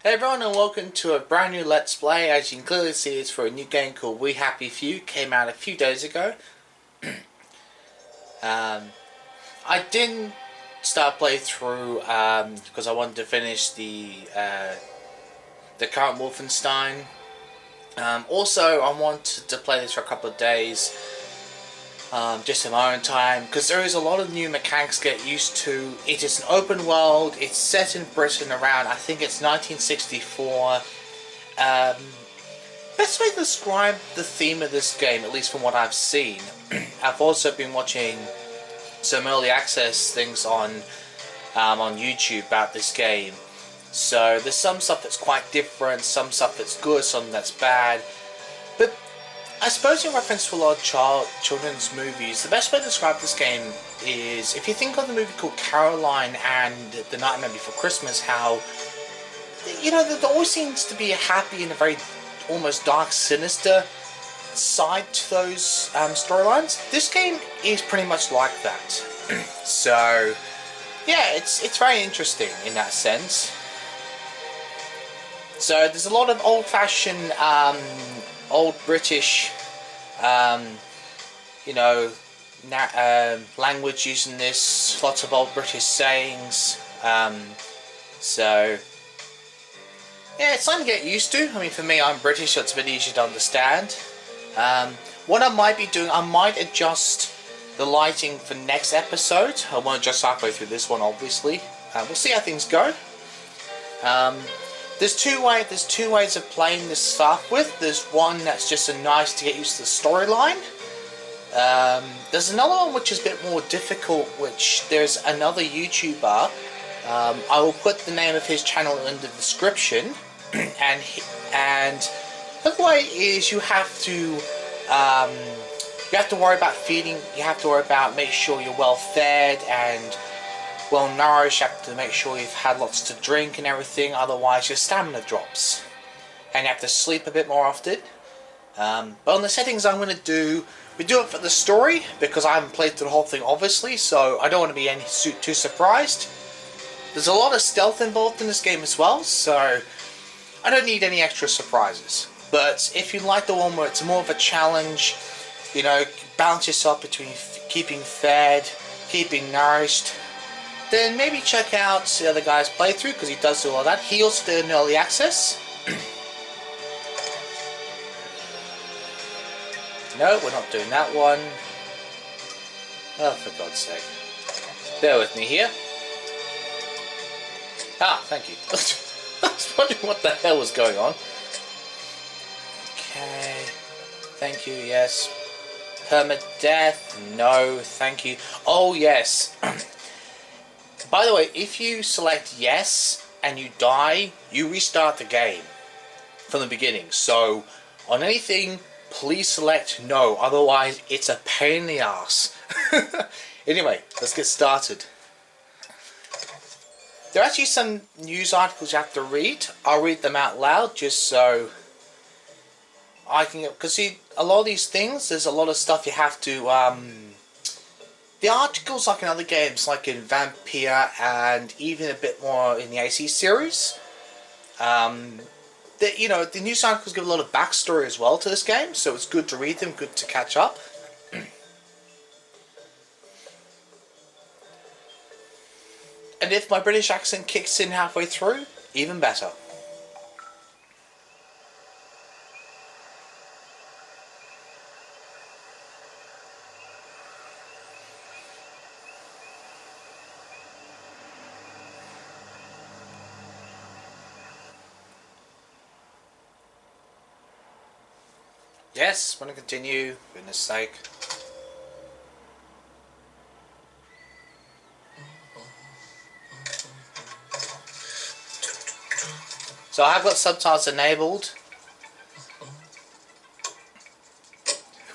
Hey everyone, and welcome to a brand new Let's Play. As you can clearly see, it's for a new game called We Happy Few. Came out a few days ago. I didn't start playthrough because I wanted to finish the current Wolfenstein. Also, I wanted to play this for a couple of days, just in my own time, because there is a lot of new mechanics to get used to. It is an open world. It's set in Britain around, I think it's 1964. Best way to describe the theme of this game, at least from what I've seen. I've also been watching some early access things on YouTube about this game. So there's some stuff that's quite different, some stuff that's good, some that's bad. But I suppose in reference to a lot of children's movies, the best way to describe this game is if you think of the movie called Caroline and The Nightmare Before Christmas, how, you know, there always seems to be a happy and a very almost dark, sinister side to those storylines. This game is pretty much like that. So yeah, it's very interesting in that sense. So there's a lot of old-fashioned, old British, you know, language using this. Lots of old British sayings. So yeah, it's something to get used to. I mean, for me, I'm British, so it's a bit easier to understand. What I might be doing, I might adjust the lighting for next episode. I won't adjust halfway through this one, obviously. We'll see how things go. There's two ways of playing this stuff with. There's one that's just a nice to get used to the storyline. There's another one which is a bit more difficult, which there's another YouTuber. I will put the name of his channel in the description. and the way is you have to worry about feeding. You have to worry about make sure you're well fed and well nourished. You have to make sure you've had lots to drink and everything, otherwise your stamina drops. And you have to sleep a bit more often. But on the settings I'm going to do, we do it for the story, because I haven't played through the whole thing obviously, so I don't want to be too surprised. There's a lot of stealth involved in this game as well, so I don't need any extra surprises. But if you like the one where it's more of a challenge, you know, balance yourself between keeping fed, keeping nourished, then maybe check out the other guy's playthrough, because he does do all that. He also did an early access. No, we're not doing that one. Oh, for God's sake. Bear with me here. Ah, thank you. I was wondering what the hell was going on. Okay. Thank you, yes. Permadeath, no, thank you. Oh, yes. By the way, if you select yes and you die, you restart the game from the beginning. So, on anything, please select no, otherwise it's a pain in the ass. Anyway, let's get started. There are actually some news articles you have to read. I'll read them out loud just so I can get, because see, a lot of these things, there's a lot of stuff you have to, the articles, like in other games, like in Vampire and even a bit more in the AC series, you know, the news articles give a lot of backstory as well to this game, so it's good to read them, good to catch up. And if my British accent kicks in halfway through, even better. Yes, want to continue, for goodness sake. So I've got subtitles enabled.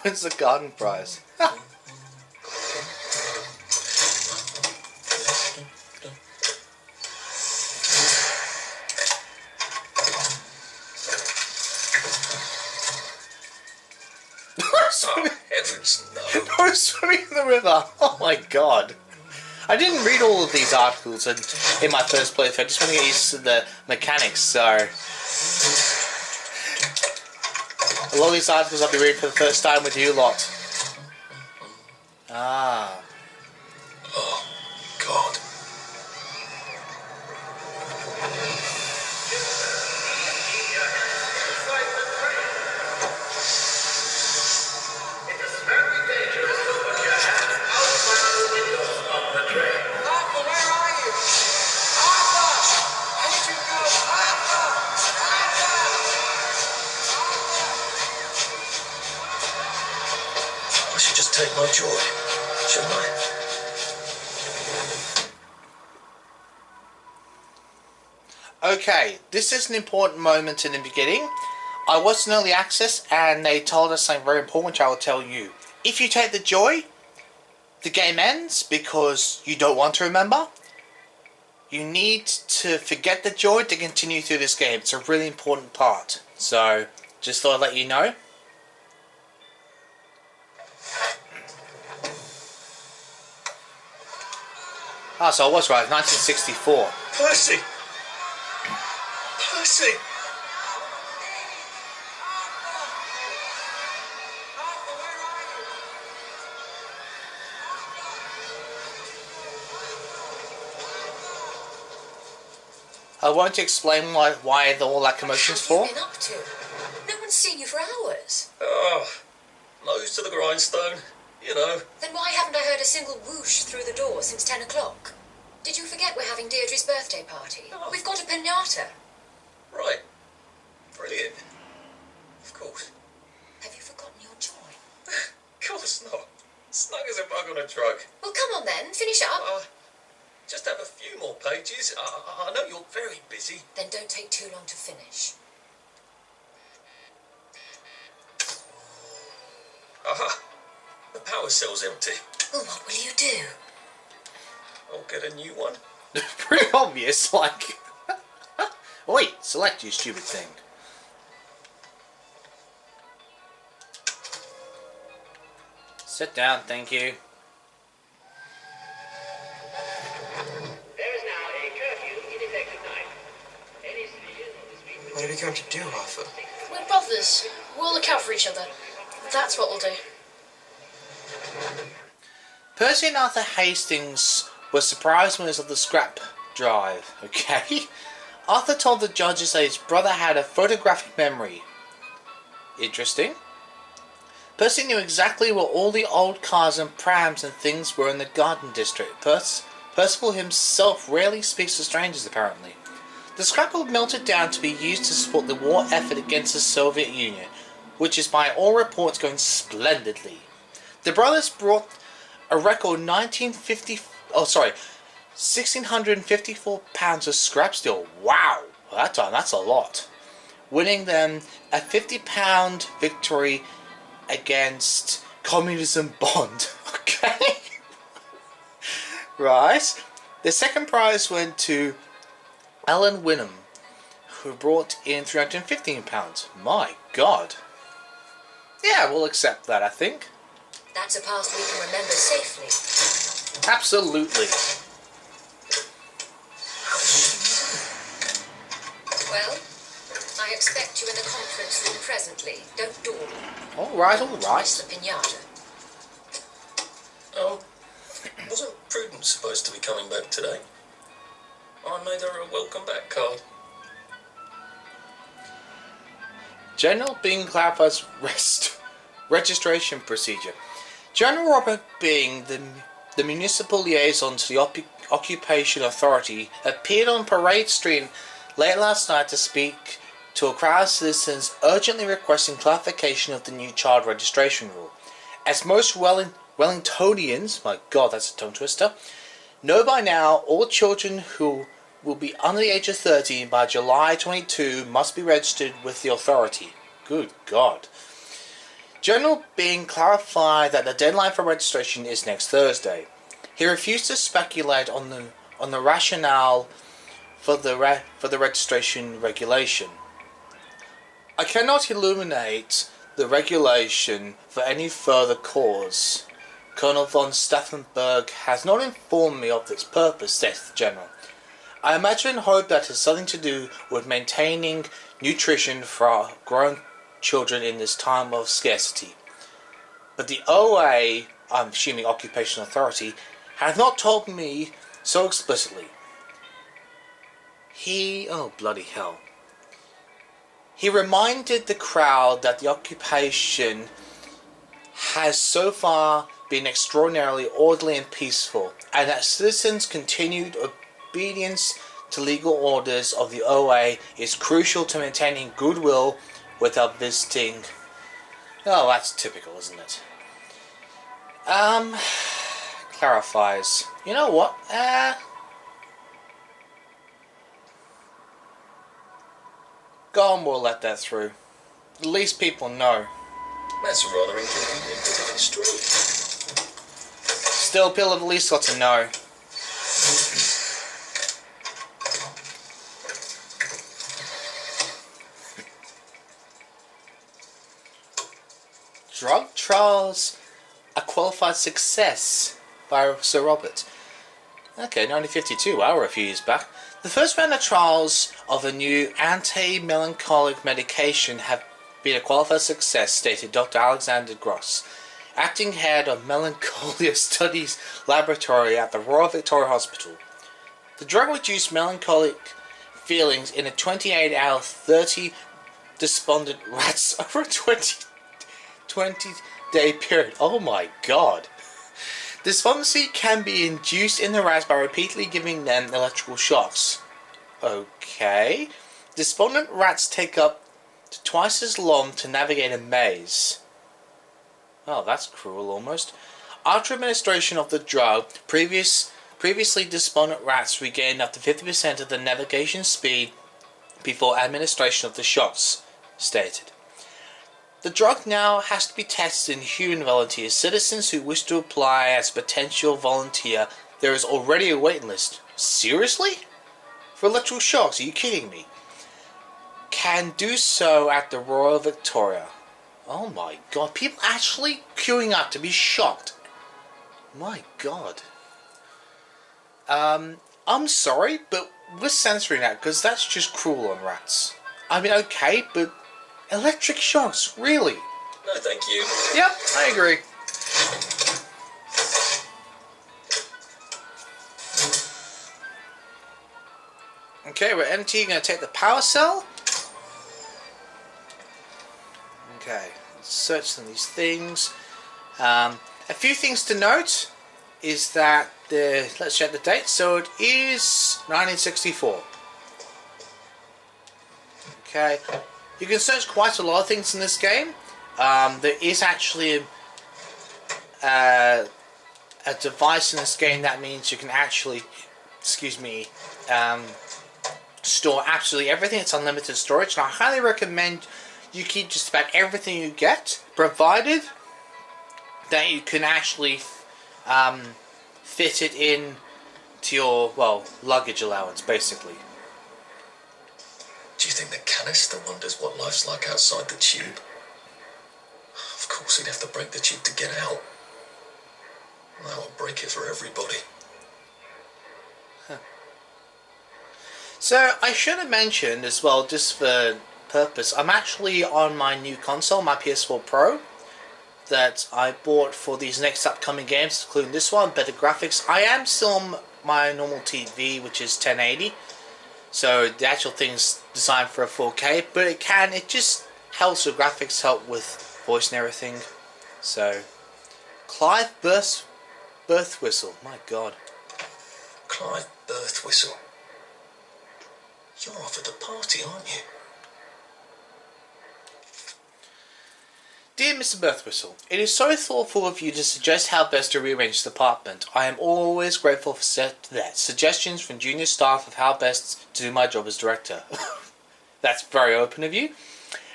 When's the garden prize? Oh, heavens, no. No swimming in the river. Oh my god. I didn't read all of these articles in my first playthrough. I just want to get used to the mechanics, so... A lot of these articles I'll be reading for the first time with you lot. Ah. Oh, God. I should just take my joy, shouldn't I? Okay, this is an important moment in the beginning. I was in early access and they told us something very important which I will tell you. If you take the joy, the game ends because you don't want to remember. You need to forget the joy to continue through this game. It's a really important part. So, just thought I'd let you know. Ah, so I was right, 1964. Percy! Percy! I won't explain why all that commotion's for. What have you been up to? No one's seen you for hours. Oh, nose to the grindstone, you know. Then why haven't I heard a single whoosh through the door since 10 o'clock? Did you forget we're having Deirdre's birthday party? Oh. We've got a piñata. Right. Brilliant. Of course. Have you forgotten your joy? Of course not. Snug as a bug on a drug. Well, come on then, finish up. Just have a few more pages. I know you're very busy. Then don't take too long to finish. Aha. The power cell's empty. Well, what will you do? I'll get a new one. Pretty obvious, like... Wait, select you stupid thing. Sit down, thank you. There is now a curfew in effect tonight. Any civilian on the street... What are we going to do, Arthur? We're brothers. We'll look out for each other. That's what we'll do. Percy and Arthur Hastings were surprised when he saw the scrap drive, okay? Arthur told the judges that his brother had a photographic memory. Interesting. Percy knew exactly where all the old cars and prams and things were in the Garden District. Percival himself rarely speaks to strangers, apparently. The scrap will melted down to be used to support the war effort against the Soviet Union, which is by all reports going splendidly. The brothers brought a record 1,654 pounds of scrap steel. Wow! Well, that's a lot. Winning them a £50 victory against Communism Bond. Okay? Right. The second prize went to Alan Wynnum, who brought in £315. My God. Yeah, we'll accept that, I think. That's a past we can remember safely. Absolutely. Well, I expect you in the conference room presently. Don't dawdle. Alright, alright. Miss the piñata. Wasn't Prudence supposed to be coming back today? I made her a welcome back card. General Bing clarifies registration procedure. General Robert Bing, the municipal liaison to the Occupation Authority, appeared on Parade Street late last night to speak to a crowd of citizens urgently requesting clarification of the new child registration rule. As most Wellingtonians, my God, that's a tongue twister, know by now, all children who will be under the age of 13 by July 22 must be registered with the authority. Good God. General Bing clarified that the deadline for registration is next Thursday. He refused to speculate on the rationale for the registration regulation. I cannot illuminate the regulation for any further cause, Colonel von Stauffenberg has not informed me of its purpose, said the General. I imagine and hope that it has something to do with maintaining nutrition for our grown children in this time of scarcity. But the OA, I'm assuming Occupational Authority, has not told me so explicitly. Oh bloody hell. He reminded the crowd that the occupation has so far been extraordinarily orderly and peaceful, and that citizens' continued obedience to legal orders of the OA is crucial to maintaining goodwill without visiting. Oh, that's typical, isn't it? Clarifies. You know what? Go on, we'll let that through. At least people know. That's a rather inconvenient bit of history. Still, people have at least got to know. Drug trials a qualified success by Sir Robert. Okay, 1952, wow, we're a few years back. The first round of trials of a new anti-melancholic medication have been a qualified success, stated Dr. Alexander Gross, acting head of Melancholia Studies Laboratory at the Royal Victoria Hospital. The drug reduced melancholic feelings in a 28-hour, 30 despondent rats over a 20-day period. Oh my god. Despondency can be induced in the rats by repeatedly giving them electrical shocks. Okay. Despondent rats take up to twice as long to navigate a maze. Oh, that's cruel almost. After administration of the drug, previously despondent rats regained up to 50% of the navigation speed before administration of the shocks, stated. The drug now has to be tested in human volunteers. Citizens who wish to apply as a potential volunteer, there is already a waiting list. Seriously? For electrical shocks? Are you kidding me? Can do so at the Royal Victoria. Oh my god, people actually queuing up to be shocked. My god. I'm sorry, but we're censoring that because that's just cruel on rats. I mean, okay, but electric shocks, really? No, thank you. Yep, I agree. Okay, we're empty. Going to take the power cell. Okay, let's search some of these things. A few things to note is that let's check the date. So it is 1964. Okay. You can search quite a lot of things in this game. There is actually a device in this game that means you can actually, store absolutely everything. It's unlimited storage, and I highly recommend you keep just about everything you get, provided that you can actually fit it in to your, luggage allowance, basically. Do you think the canister wonders what life's like outside the tube? Of course he'd have to break the tube to get out. That would break it for everybody. Huh. So, I should have mentioned as well, just for purpose, I'm actually on my new console, my PS4 Pro, that I bought for these next upcoming games, including this one, better graphics. I am still on my normal TV, which is 1080. So the actual thing's designed for a 4K, but it just helps with graphics, help with voice and everything. So, Clive birth whistle, my god. Clive birth whistle. You're off at the party, aren't you? Dear Mr. Birthwhistle, it is so thoughtful of you to suggest how best to rearrange the department. I am always grateful for suggestions from junior staff of how best to do my job as director. That's very open of you.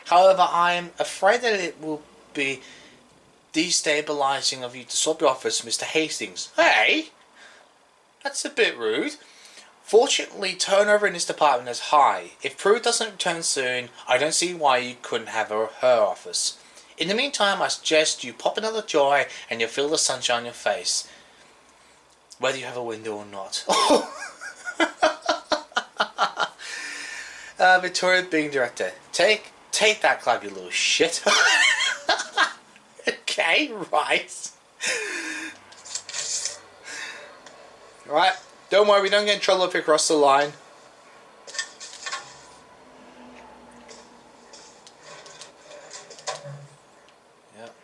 However, I am afraid that it will be destabilizing of you to swap your office, Mr. Hastings. Hey! That's a bit rude. Fortunately, turnover in this department is high. If Prue doesn't return soon, I don't see why you couldn't have her office. In the meantime, I suggest you pop another joy and you'll feel the sunshine on your face, whether you have a window or not. Victoria being director. Take that, Clive, you little shit. Okay, right. Right, don't worry, we don't get in trouble if we cross the line. Yep.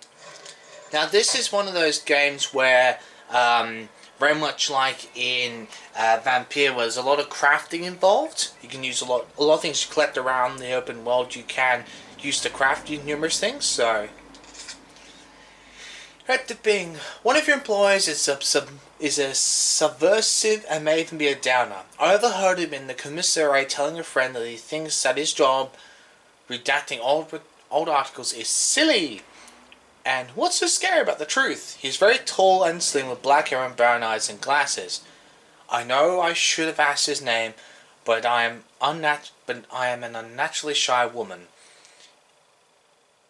Now this is one of those games where, very much like in Vampire, where there's a lot of crafting involved. You can use a lot of things you collect around the open world. You can use to craft numerous things. So, director being one of your employees is a subversive and may even be a downer. I overheard him in the commissary telling a friend that he thinks that his job redacting old articles is silly. And what's so scary about the truth? He's very tall and slim with black hair and brown eyes and glasses. I know I should have asked his name, but I am an unnaturally shy woman.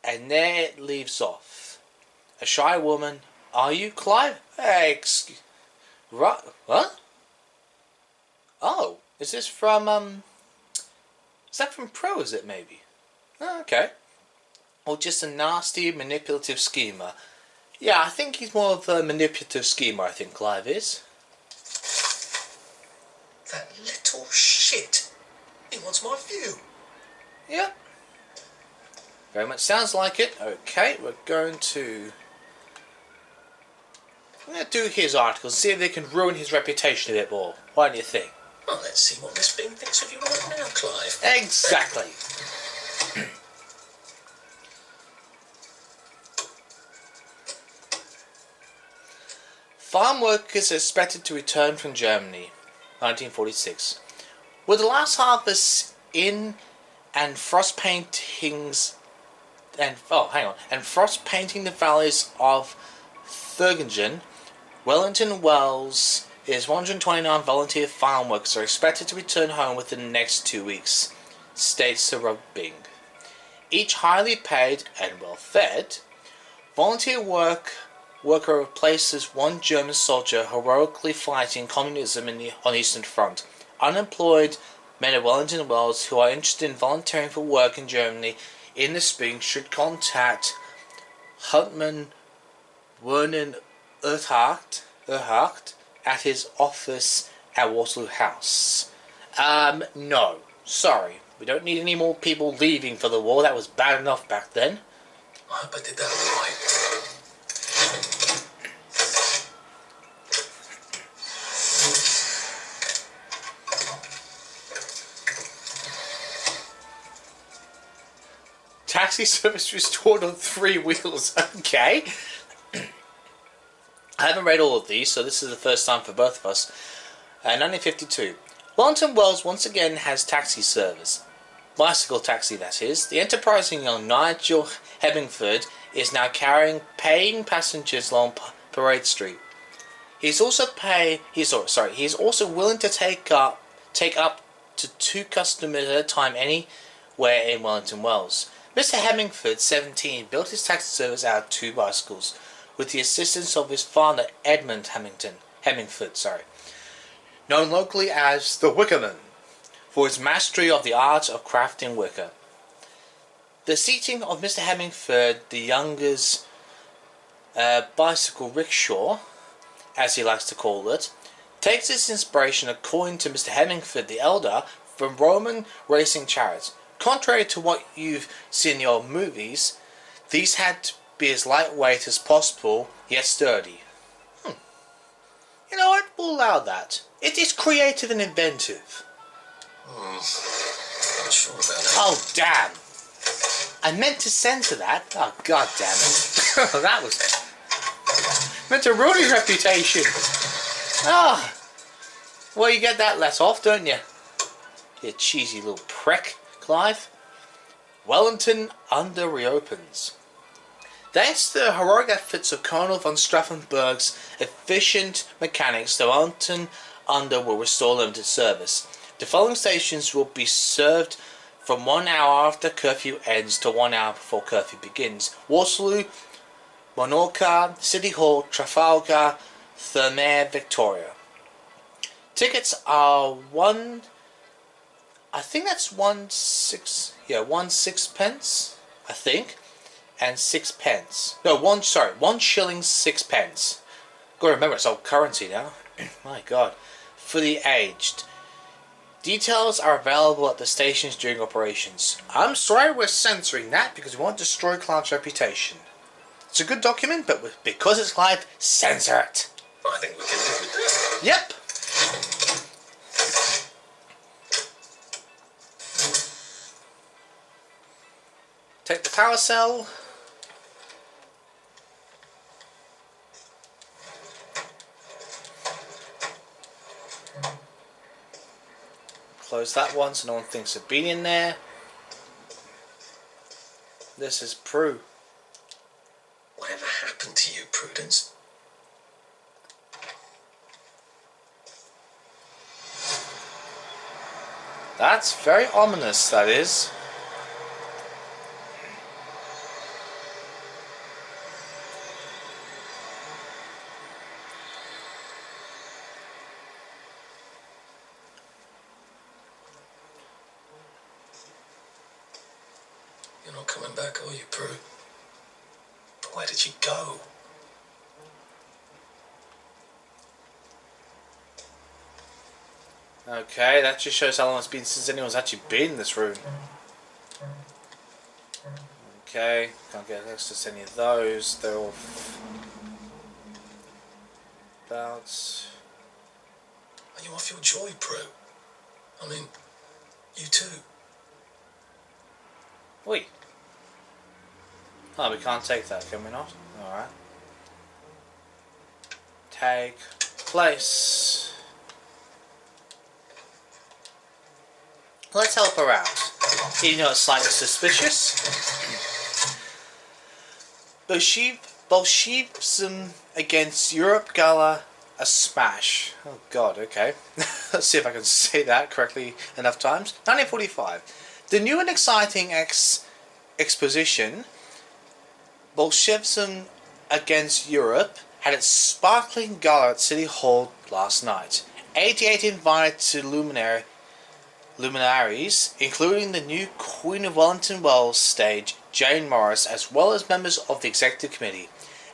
And there it leaves off. A shy woman? Are you, Clive? Hey, excuse... What? Oh, is this from, is that from Pro, is it, maybe? Oh, okay. Or just a nasty, manipulative schemer. Yeah, I think he's more of a manipulative schemer, I think Clive is. That little shit. He wants my view. Yep. Very much sounds like it. Okay, I'm going to do his articles and see if they can ruin his reputation a bit more. What do you think? Well, let's see what this thing thinks of you right now, Clive. Exactly. Farm workers are expected to return from Germany, 1946. With the last harvest in and frost painting the valleys of Thuringen, Wellington Wells, his 129 volunteer farm workers are expected to return home within the next 2 weeks, states Sir Rob Bing. Each highly paid and well fed volunteer worker replaces one German soldier heroically fighting communism on the Eastern Front. Unemployed men of Wellington Wells who are interested in volunteering for work in Germany in the spring should contact Hauptmann Werner Erhardt at his office at Waterloo House. No. Sorry. We don't need any more people leaving for the war. That was bad enough back then. I hope I did that right. Taxi service restored on 3 wheels. Okay. I haven't read all of these, so this is the first time for both of us. 1952. Wellington Wells once again has taxi service. Bicycle taxi, that is. The enterprising young Nigel Hemingford is now paying passengers along Parade Street. He's also willing to take up to 2 customers at a time anywhere in Wellington Wells. Mr. Hemingford, 17, built his taxi service out of 2 bicycles with the assistance of his father, Edmund Hemingford, known locally as the Wickerman, for his mastery of the art of crafting wicker. The seating of Mr. Hemingford the younger's bicycle rickshaw, as he likes to call it, takes its inspiration, according to Mr. Hemingford the elder, from Roman racing chariots. Contrary to what you've seen in the old movies, these had to be as lightweight as possible, yet sturdy. You know what? We'll allow that. It is creative and inventive. Not sure about that. Oh, damn. I meant to censor that. Oh, god damn it. That was... meant to ruin his reputation. Ah. Well, you get that let off, don't you? You cheesy little prick, Clive. Wellington under reopens. Thanks to the heroic efforts of Colonel von Straffenberg's efficient mechanics, the Wellington Under will restore limited service. The following stations will be served from 1 hour after curfew ends to 1 hour before curfew begins. Waterloo, Minorca, City Hall, Trafalgar, Thermare, Victoria. Tickets are I think that's 1 pence, I think, and 6 pence. No, 1 shilling 6 pence. Gotta remember it's old currency now. My God. For the aged. Details are available at the stations during operations. I'm sorry we're censoring that because we want to destroy Cloud's reputation. It's a good document, but because it's live, censor it. I think we can live with that. Yep. Take the power cell. Close that one so no one thinks of being in there. This is Prue. Whatever happened to you, Prudence? That's very ominous, that is. You're not coming back, are you, Prue? But where did you go? Okay, that just shows how long it's been since anyone's actually been in this room. Okay, can't get access to any of those. They're all about. Are you off your joy, Prue? I mean, you too. Wait. Oh, we can't take that, can we not? Alright. Take place. Let's help her out. Even though it's slightly suspicious. Bolshevism against Europe Gala, a smash. Oh God, okay. Let's see if I can say that correctly enough times. 1945. The new and exciting exposition, Bolshevism against Europe, had its sparkling gala at City Hall last night. 88 invited luminaries, including the new Queen of Wellington Wells stage, Jane Morris, as well as members of the executive committee.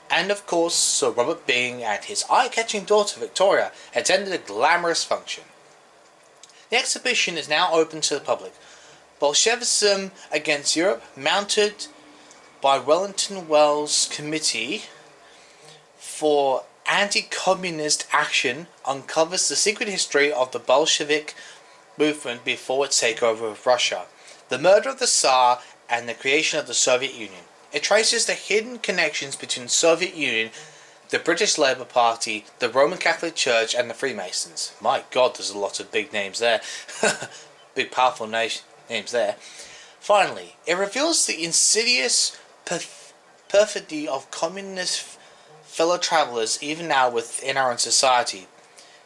And of course, Sir Robert Byng and his eye-catching daughter Victoria attended a glamorous function. The exhibition is now open to the public. Bolshevism against Europe, mounted by Wellington Wells Committee for Anti-Communist Action, uncovers the secret history of the Bolshevik movement before its takeover of Russia, the murder of the Tsar, and the creation of the Soviet Union. It traces the hidden connections between the Soviet Union, the British Labour Party, the Roman Catholic Church, and the Freemasons. My God, there's a lot of big names there. Big powerful names there. Finally, it reveals the insidious perfidy of communist fellow travellers even now within our own society.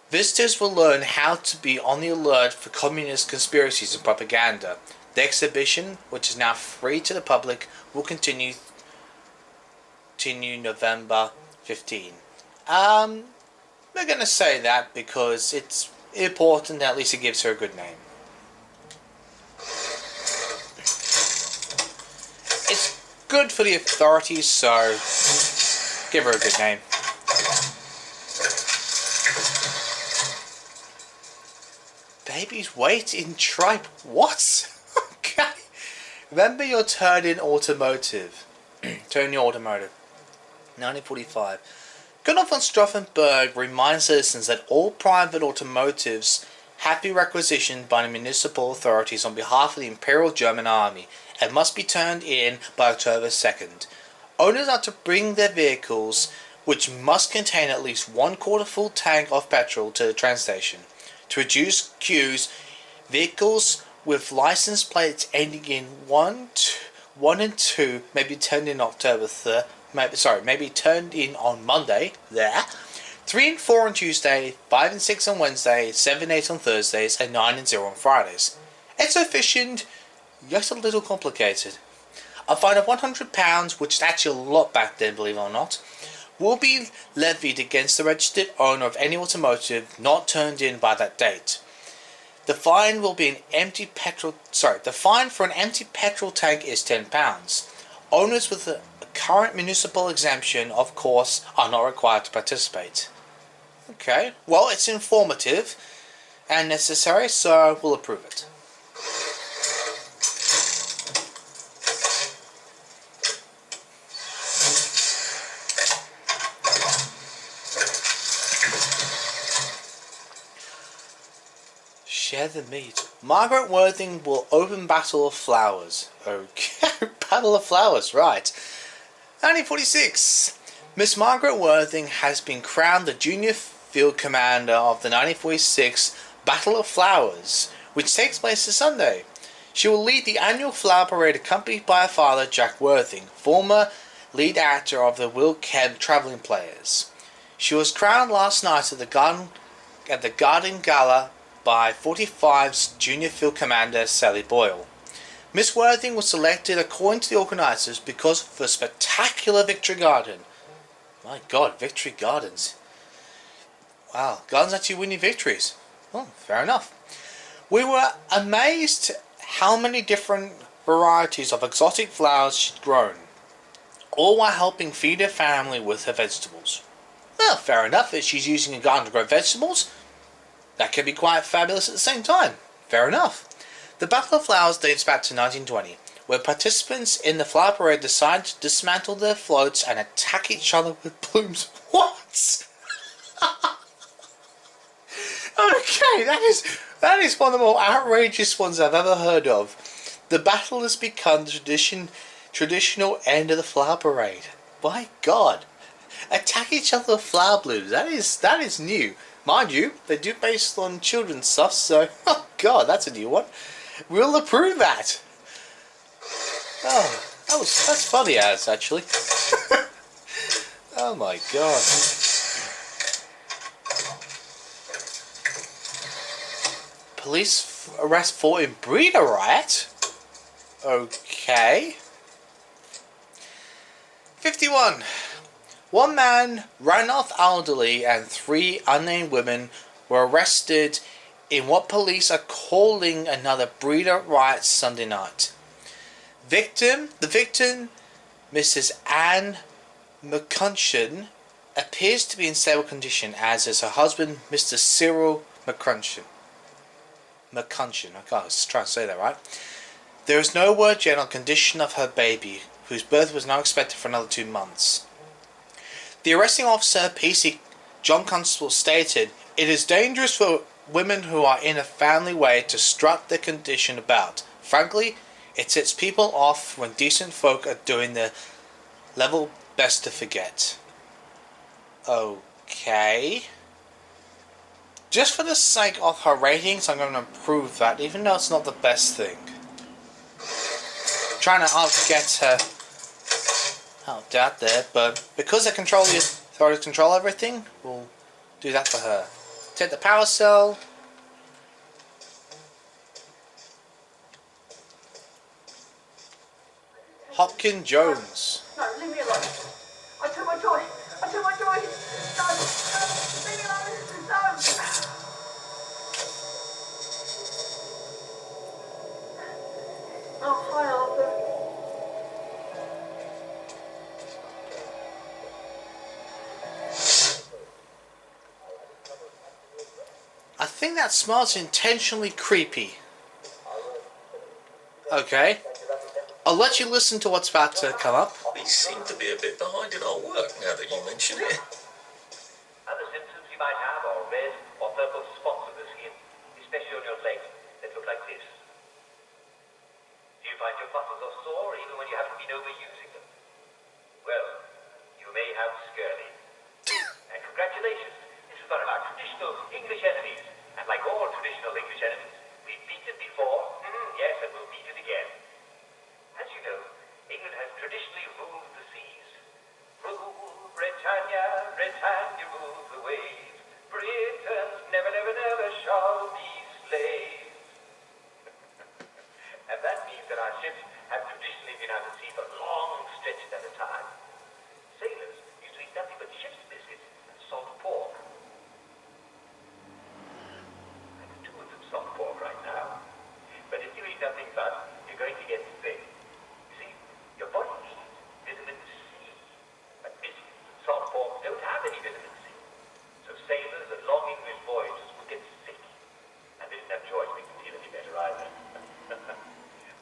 Visitors will learn how to be on the alert for communist conspiracies and propaganda. The exhibition, which is now free to the public, will continue November 15. We're going to say that because it's important, at least it gives her a good name. It's good for the authorities, so give her a good name. Baby's weight in tripe. What? Okay. Remember your turn in automotive. Turn your automotive. 1945. Gunnar von Stauffenberg reminds citizens that all private automotives have to be requisitioned by the municipal authorities on behalf of the Imperial German Army and must be turned in by October 2nd. Owners are to bring their vehicles, which must contain at least 1/4 full tank of petrol, to the train station. To reduce queues, vehicles with license plates ending in 1 and 2 may be turned in October 3rd. Maybe turned in on Monday. There. 3 and 4 on Tuesday, 5 and 6 on Wednesday, 7 and 8 on Thursdays, and 9 and 0 on Fridays. It's efficient Just a little complicated. A fine of £100, which is actually a lot back then, believe it or not, will be levied against the registered owner of any automotive not turned in by that date. The fine will be the fine for an empty petrol tank is £10. Owners with a current municipal exemption, of course, are not required to participate. Okay, well, it's informative and necessary, so we'll approve it. Share the meat. Margaret Worthing will open Battle of Flowers. Okay, Battle of Flowers, right. 1946. Miss Margaret Worthing has been crowned the Junior Field Commander of the 1946 Battle of Flowers, which takes place this Sunday. She will lead the annual flower parade accompanied by her father, Jack Worthing, former lead actor of the Will Kemp Travelling Players. She was crowned last night at the Garden Gala by 45's Junior Field Commander Sally Boyle. Miss Worthing was selected according to the organisers because of her spectacular Victory Garden. My God, Victory Gardens. Wow, gardens actually winning victories. Well, fair enough. We were amazed how many different varieties of exotic flowers she'd grown, all while helping feed her family with her vegetables. Well, fair enough, if she's using a garden to grow vegetables, that can be quite fabulous at the same time. Fair enough. The Battle of Flowers dates back to 1920, where participants in the flower parade decide to dismantle their floats and attack each other with blooms. What? Okay, that is one of the more outrageous ones I've ever heard of. The battle has become the traditional end of the flower parade. My God. Attack each other with flower blooms. That is new. Mind you, they do based on children's stuff, so oh God, that's a new one. We'll approve that. Oh, that's funny as actually. Oh my God. Police arrest for in breeder riot. Okay. 51. One man, Ranulph Alderley, and 3 unnamed women were arrested in what police are calling another breeder riot Sunday night. The victim, Mrs. Anne McCutcheon, appears to be in stable condition, as is her husband, Mr. Cyril McCutcheon. I can't try to say that right. There is no word yet on condition of her baby, whose birth was not expected for another 2 months. The arresting officer, PC John Constable, stated, "It is dangerous for women who are in a family way to strut their condition about. Frankly, it sets people off when decent folk are doing their level best to forget." Okay. Just for the sake of her ratings, I'm going to approve that, even though it's not the best thing. Trying to get her helped out there, but because the authorities control everything, we'll do that for her. Take the power cell. Hopkins Jones. No, leave me alone. I took my joy. No, leave me alone. No. Oh, hi, Arthur. I think that smells intentionally creepy. Okay. I'll let you listen to what's about to come up. We seem to be a bit behind in our work now that you mention it. Other symptoms you might have are red or purple spots on the skin, especially on your legs that look like this. Do you find your muscles are sore even when you haven't been overusing them? Well, you may have scurvy. And congratulations, this is one of our traditional English enemies. And like all traditional English enemies, we've beaten before, yes, and we'll beat it again. As you know, England has traditionally ruled the seas. Rule, Britannia, Britannia, rule the waves. Britons never, never, never shall be slaves. And that means that any vitamin C. So sailors and long English voyagers would get sick. And they didn't have joy to make them feel any better either.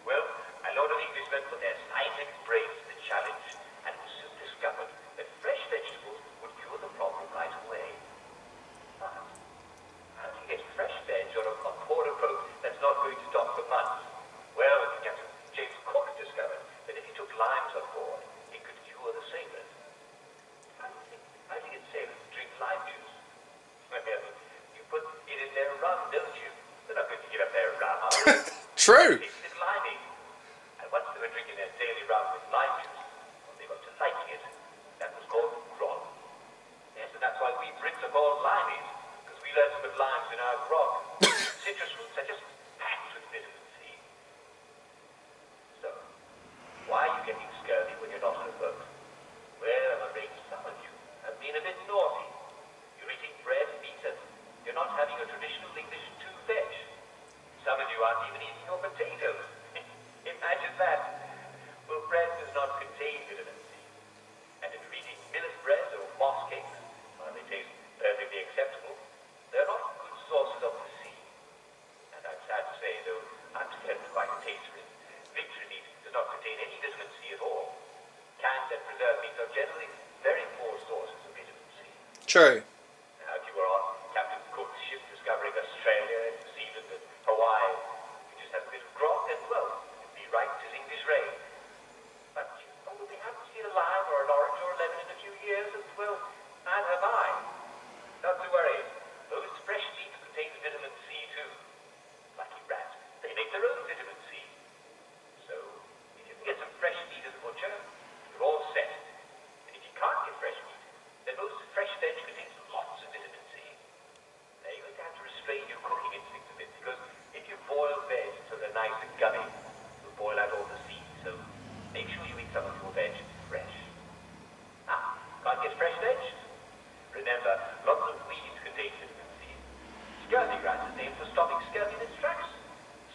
Well, a lot of Englishmen put their scientific brains to the challenge, and it was soon discovered that fresh vegetables would cure the problem right away. But how do you get fresh veg on a border boat that's not going to dock for months? Well, Captain James Cook discovered that if he took limes on board, it could cure the sailors. I think it's sailors drink lime juice. Well, you put it in their rum, don't you? They're not going to give up their rum, are they? True. It's limey. And once they were drinking their daily rum with lime juice, they got to liking it. That was called grog. Yes, and that's why we Brits are called limeys, because we learned to put limes in our grog. Citrus fruits are just packed with vitamin C. So, why are you getting scurvy when you're not on a boat? Well, I'm afraid some of you have been a bit naughty. You're eating bread and meat and you're not having a traditional English two-veg. Some of you aren't even eating your potatoes. Imagine that. Well, bread does not contain vitamin C. And if you're eating millet bread or moss cakes, while they taste perfectly acceptable, they're not good sources of the C. And I'm sad to say, though I'm still quite a taster in, victory meat does not contain any vitamin C at all. Canned and preserved meats are generally very poor sources of vitamin C. True. Now, if you were on Captain Cook's ship discovering Australia, New Zealand, and Hawaii, you just have a bit of grog and, well, you'd be right as English rain. But you probably haven't seen a lime or an orange or a lemon in a few years, and, well, neither have I. Not to worry. Those fresh meats contain vitamin C, too. Lucky rats. They make their own vitamin C. So, if you can get some fresh meat at the butcher, you're all set. And if you can't get fresh meat, then most fresh veg contains lots of vitamin C. Now, you're going to have to restrain your cooking instincts a bit, because if you boil veg until they're nice and gummy, you'll boil out all the seeds, so make sure you eat some of your veg fresh. Can't get fresh veg? Remember, lots of weeds contain vitamin C. Scurvy grass is named for stopping scurvy in its tracks.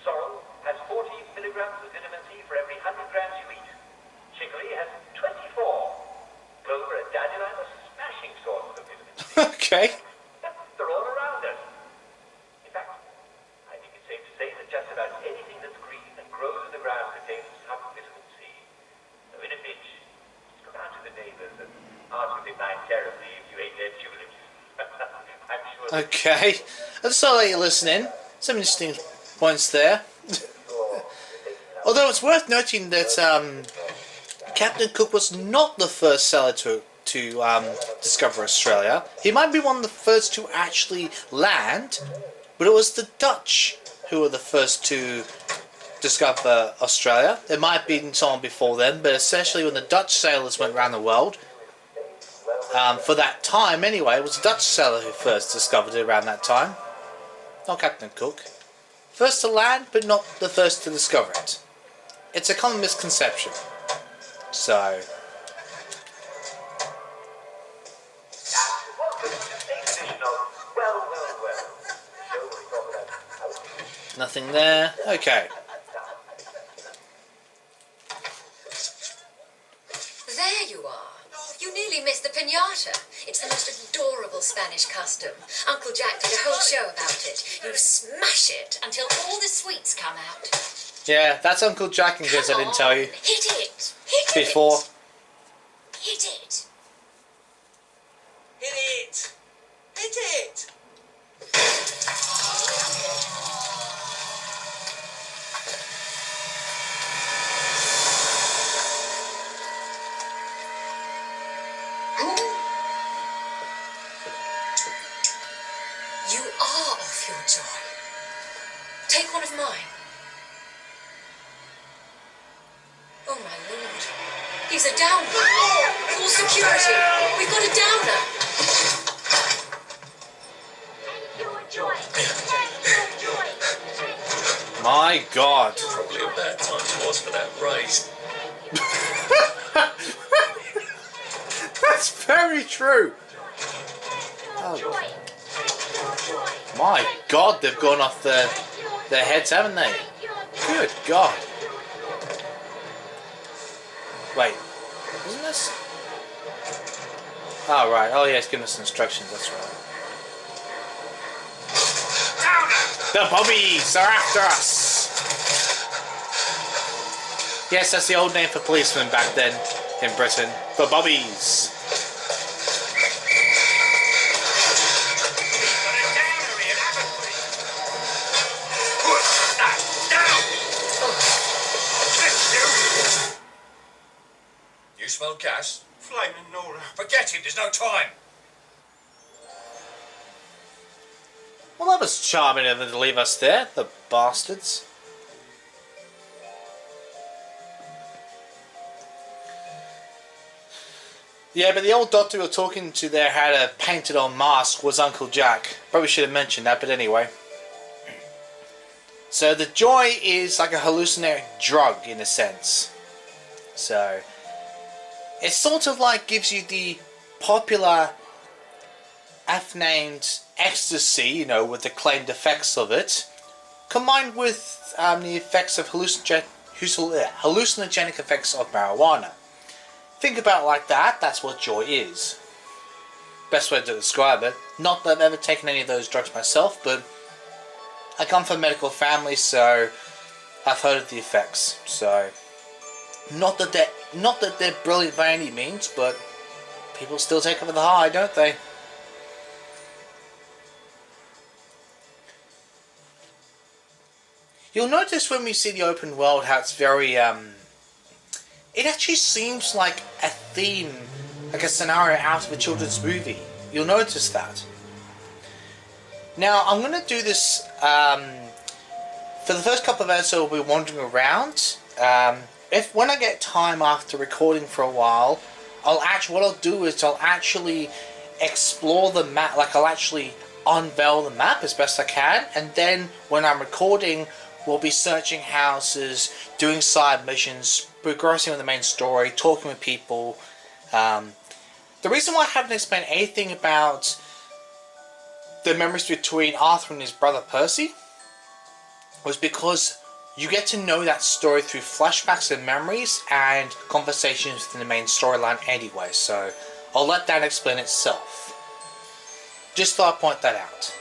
Sorrel has 40 milligrams of vitamin C for every 100 grams you eat. Chicory has 24. Clover and dandelion are smashing sources of vitamin C. Okay. They're all around us. In fact, I think it's safe to say that just about anything that's green and grows in the ground contains some vitamin C. So in a pinch, just go down to the neighbors and ask if they mind terribly if you ate their tulips. I'm sure. Okay. I just thought I'd let you listen in. Some interesting points there. Although it's worth noting that Captain Cook was not the first sailor to discover Australia. He might be one of the first to actually land, but it was the Dutch who were the first to discover Australia. There might have been someone before them, but essentially when the Dutch sailors went around the world, for that time anyway, it was a Dutch sailor who first discovered it around that time. Not Captain Cook. First to land, but not the first to discover it. It's a common misconception. So... Welcome to today's edition of Well. Show where we talk about how nothing there. Okay. There you are. You nearly missed the piñata. It's the most adorable Spanish custom. Uncle Jack did a whole show about it. You smash it until all the sweets come out. Yeah, that's Uncle Jack in case I didn't tell you Hit it. Hit before. it. Hit it. Hit it! Hit it! You are off your joy. Take one of mine. Oh my lord. He's a downer. Call security. We've got a downer. My God. Probably a bad time it was for that race. That's very true. Oh. My God, they've gone off their heads, haven't they? Good God. Wait, isn't this? Oh, right. Oh, yeah, it's giving us instructions, that's right. The bobbies are after us! Yes, that's the old name for policemen back then in Britain. The bobbies. You smell gas? Flaming Nora. Forget it, there's no time. Well, that was charming of them to leave us there, the bastards. Yeah, but the old doctor we were talking to there had a painted on mask was Uncle Jack. Probably should have mentioned that, but anyway. So the joy is like a hallucinatory drug in a sense. So it sort of like gives you the popular F-named ecstasy, you know, with the claimed effects of it, combined with the effects of hallucinogenic effects of marijuana. Think about it like that, that's what joy is. Best way to describe it. Not that I've ever taken any of those drugs myself, but I come from a medical family, so I've heard of the effects. So, not that they're brilliant by any means, but people still take them with the high, don't they? You'll notice when we see the open world how it's very, it actually seems like a theme, like a scenario out of a children's movie. You'll notice that. Now, I'm going to do this, for the first couple of episodes we'll be wandering around. When I get time after recording for a while, what I'll do is I'll actually explore the map, like I'll actually unveil the map as best I can, and then when I'm recording, we'll be searching houses, doing side missions, progressing with the main story, talking with people. The reason why I haven't explained anything about the memories between Arthur and his brother Percy was because you get to know that story through flashbacks and memories and conversations within the main storyline anyway, so I'll let that explain itself. Just thought I'd point that out.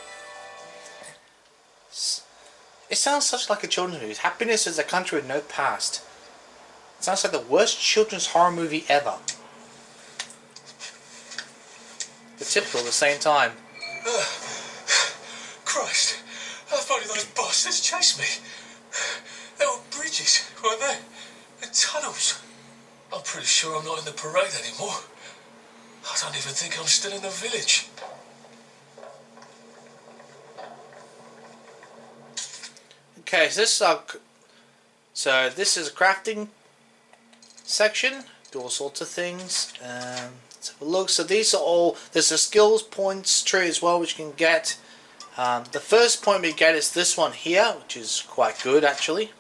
It sounds such like a children's movie. Happiness is a country with no past. It sounds like the worst children's horror movie ever. But typical at the same time. Christ, I thought those bastards chased me. There were bridges, weren't there? And tunnels. I'm pretty sure I'm not in the parade anymore. I don't even think I'm still in the village. Okay, so this is a crafting section. Do all sorts of things. Let's have a look. So these are all. There's a skills points tree as well, which you can get. The first point we get is this one here, which is quite good actually.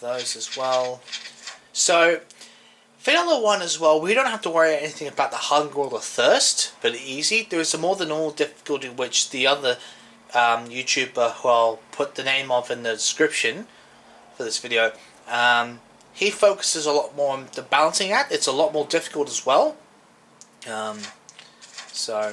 Those as well. So for the other one as well, we don't have to worry anything about the hunger or the thirst. But easy. There is a more than normal difficulty, which the other YouTuber who I'll put the name of in the description for this video, he focuses a lot more on the balancing act. It's a lot more difficult as well. So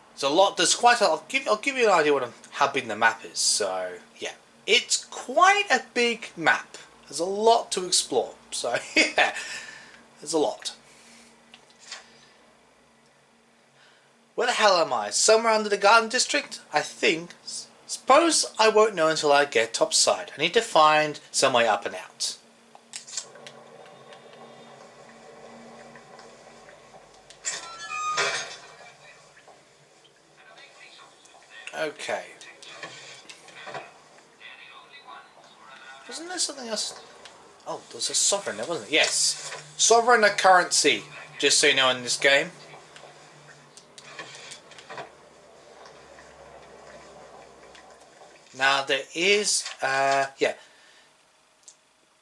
there's a lot. There's quite a. I'll give you an idea how big the map is. So yeah, it's quite a big map. There's a lot to explore. So yeah, there's a lot. Where the hell am I? Somewhere under the garden district? I think. Suppose I won't know until I get topside. I need to find some way up and out. Okay. Wasn't there something else? Oh, there's a sovereign there, wasn't it? Yes. Sovereign a currency. Just so you know in this game. Now there is,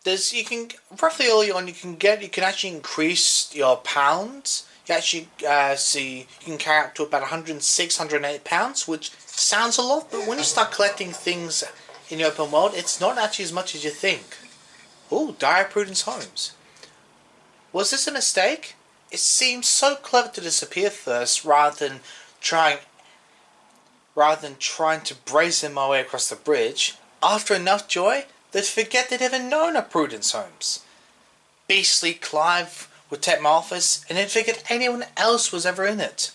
there's, you can, roughly early on you can actually increase your pounds. You actually see, you can carry up to about 106, 108 pounds, which sounds a lot, but when you start collecting things in the open world, it's not actually as much as you think. Ooh, Dire Prudence Homes. Was this a mistake? It seems so clever to disappear first rather than trying to brazen my way across the bridge. After enough joy, they'd forget they'd ever known a Prudence Holmes. Beastly Clive would take my office and they'd forget anyone else was ever in it.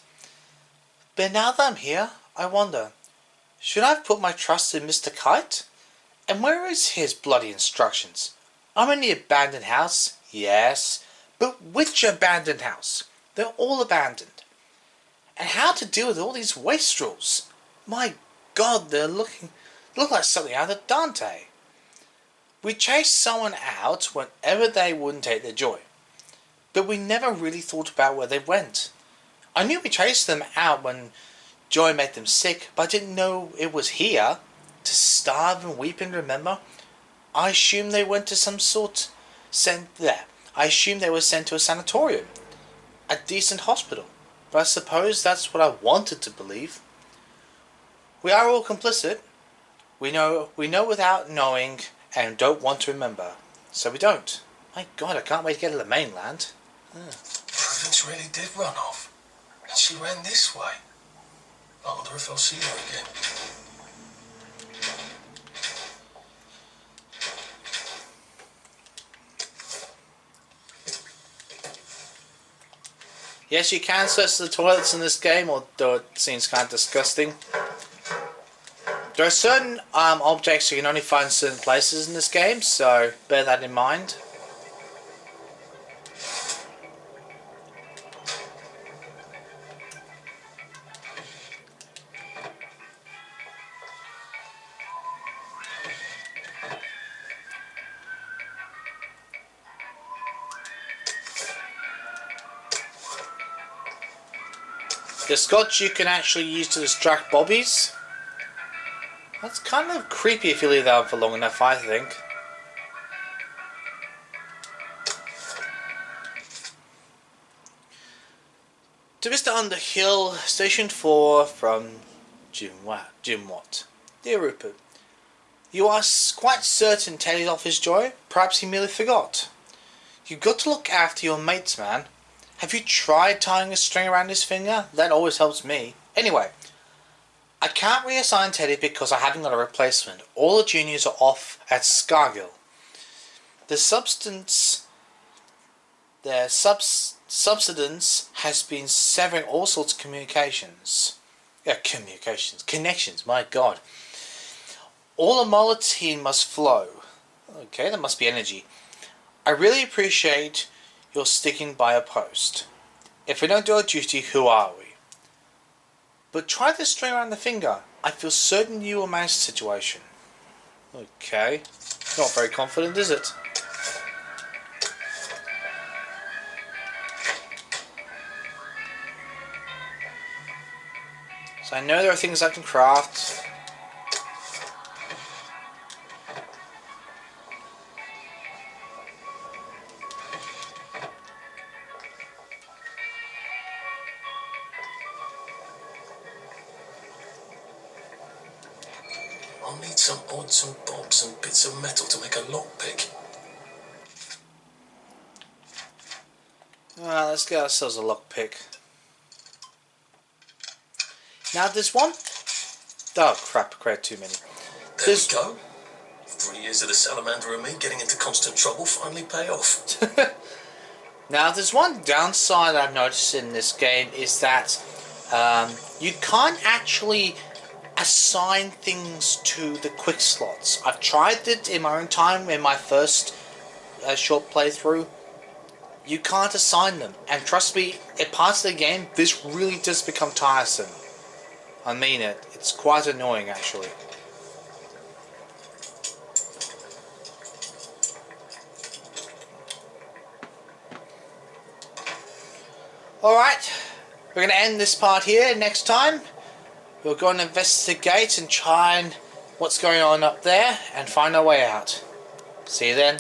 But now that I'm here, I wonder, should I have put my trust in Mr. Kite? And where is his bloody instructions? I'm in the abandoned house, yes, but which abandoned house? They're all abandoned. And how to deal with all these wastrels? My God, they look like something out of Dante. We chased someone out whenever they wouldn't take their joy, but we never really thought about where they went. I knew we chased them out when joy made them sick, but I didn't know it was here, to starve and weep and remember. I assumed they went to some sort sent there. I assumed they were sent to a sanatorium, a decent hospital, but I suppose that's what I wanted to believe. We are all complicit. We know without knowing and don't want to remember, so we don't. My God, I can't wait to get to the mainland. Prudence really did run off, and she ran this way. I wonder if I'll see her again. Yes, you can search the toilets in this game, although it seems kind of disgusting. There are certain objects you can only find in certain places in this game, so bear that in mind. The scotch you can actually use to distract bobbies. That's kind of creepy if you leave that on for long enough, I think. To Mr. Underhill, Station 4 from Jim Watt. Dear Rupert, you are quite certain Teddy's off his joy? Perhaps he merely forgot. You've got to look after your mates, man. Have you tried tying a string around his finger? That always helps me. Anyway, I can't reassign Teddy because I haven't got a replacement. All the juniors are off at Scargill. Their substance has been severing all sorts of connections, my God. All the molatine must flow. Okay, there must be energy. I really appreciate your sticking by a post. If we don't do our duty, who are we? But try the string around the finger. I feel certain you will manage the situation. Okay. Not very confident, is it? So I know there are things I can craft. I'll need some odds and bobs and bits of metal to make a lockpick. Alright, let's get ourselves a lockpick. Now there's one... Oh crap, I created too many. There we go. 3 years of the salamander and me getting into constant trouble finally pay off. Now there's one downside I've noticed in this game is that you can't actually assign things to the quick slots. I've tried it in my own time in my first short playthrough. You can't assign them, and trust me, at parts of the game this really does become tiresome. I mean it. It's quite annoying actually. Alright, we're going to end this part here. Next time we'll go and investigate and try and what's going on up there and find our way out. See you then.